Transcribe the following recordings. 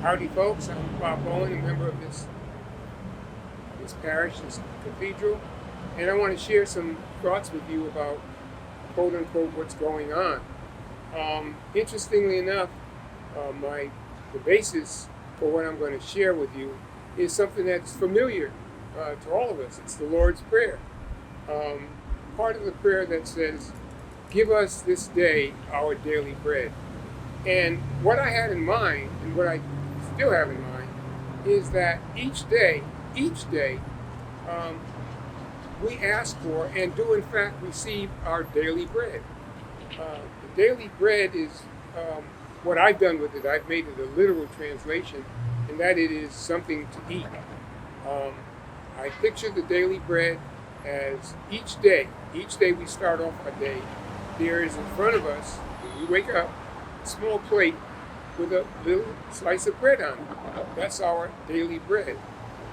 Howdy, folks. I'm Bowen, a member of this parish, this cathedral, and I want to share some thoughts with you about quote unquote what's going on. Interestingly enough, the basis for what I'm going to share with you is something that's familiar to all of us. It's the Lord's Prayer. Um, Part of the prayer that says, "Give us this day our daily bread." And what I had in mind, and what I still have in mind, is that each day, um, we ask for and do in fact receive our daily bread. The daily bread is what I've done with it. I've made it a literal translation, and that it is something to eat. Um, I picture the daily bread as each day we start off our day, there is in front of us, when we wake up, a small plate with a little slice of bread on it. That's our daily bread.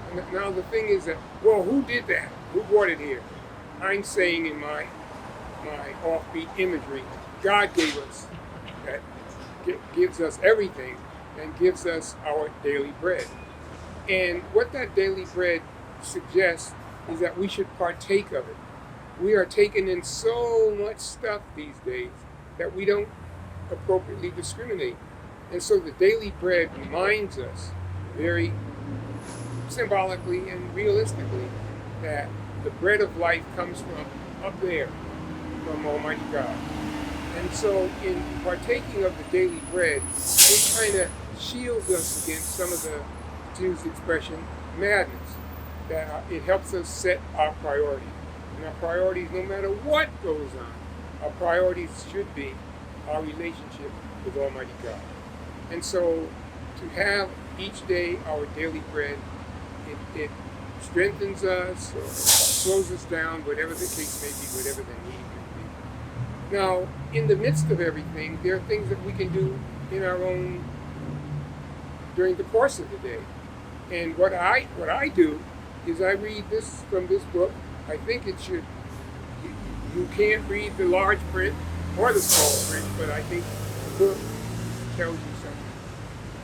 And now the thing is that, well, who did that? Who brought it here? I'm saying in my offbeat imagery, God gave us that, gives us everything, and gives us our daily bread. And what that daily bread suggests is that we should partake of it. We are taking in so much stuff these days that we don't appropriately discriminate. And so the daily bread reminds us very symbolically and realistically that the bread of life comes from up there, from Almighty God. And so in partaking of the daily bread, it kind of shields us against some of the, to use the expression, madness. That it helps us set our priorities. And our priorities, no matter what goes on, our priorities should be our relationship with Almighty God. And so to have each day our daily bread, it strengthens us or slows us down, whatever the case may be, whatever the need may be. Now, in the midst of everything, there are things that we can do in our own, during the course of the day. And what I do is I read this from this book. I think it should, you can't read the large print or the small print, but I think the book tells you something.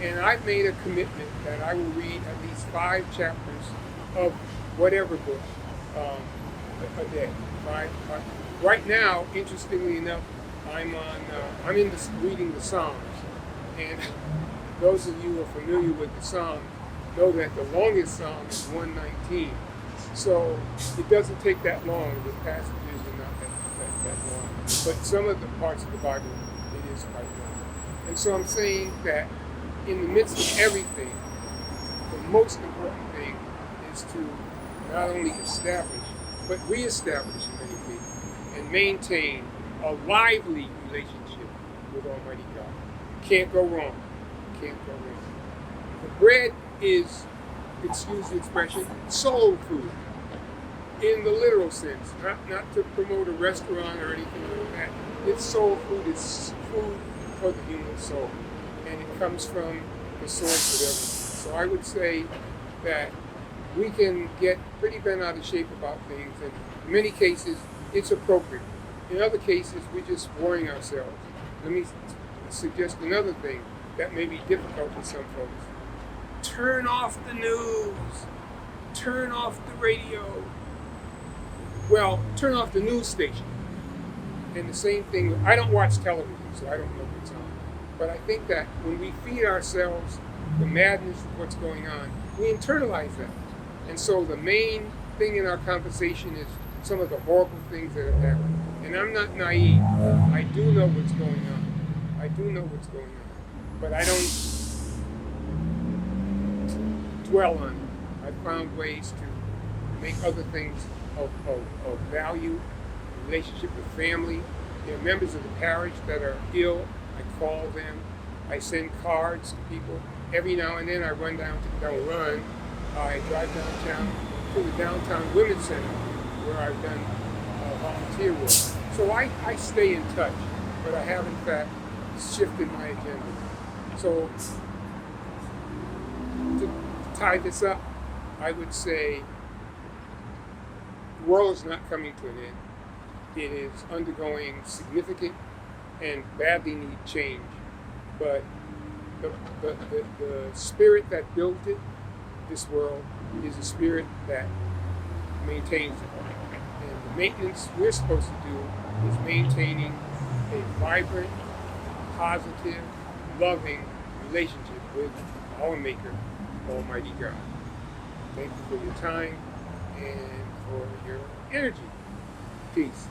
And I've made a commitment that I will read at least 5 chapters of whatever book a day. Right now, interestingly enough, I'm in this reading the Psalms, and those of you who are familiar with the Psalms know that the longest Psalm is 119. So it doesn't take that long. The passages are not that long. But some of the parts of the Bible, it is quite long. And so I'm saying that in the midst of everything, the most important thing is to not only establish, but reestablish in many cases, and maintain a lively relationship with Almighty God. Can't go wrong. Can't go wrong. The bread is, excuse the expression, soul food in the literal sense, not to promote a restaurant or anything like that. It's soul food, it's food for the human soul, and it comes from the source of everything. So I would say that we can get pretty bent out of shape about things, and in many cases it's appropriate. In other cases we're just worrying ourselves. Let me suggest another thing that may be difficult for some folks. Turn off the news. Turn off the radio. Well, turn off the news station. And the same thing, I don't watch television, so I don't know what's on. But I think that when we feed ourselves the madness of what's going on, we internalize that. And so the main thing in our conversation is some of the horrible things that have happened. And I'm not naive. I do know what's going on. I do know what's going on. But I don't dwell on it. I found ways to make other things of value, relationship with family. There are members of the parish that are ill. I call them. I send cards to people. Every now and then I run down to, don't run, I drive downtown to the Downtown Women's Center where I've done volunteer work. So I stay in touch, but I have in fact shifted my agenda. So to tie this up, I would say the world is not coming to an end. It is undergoing significant and badly needed change, but the spirit that built it, this world, is a spirit that maintains it. And the maintenance we're supposed to do is maintaining a vibrant, positive, loving relationship with our Maker, Almighty God. Thank you for your time and for your energy. Peace.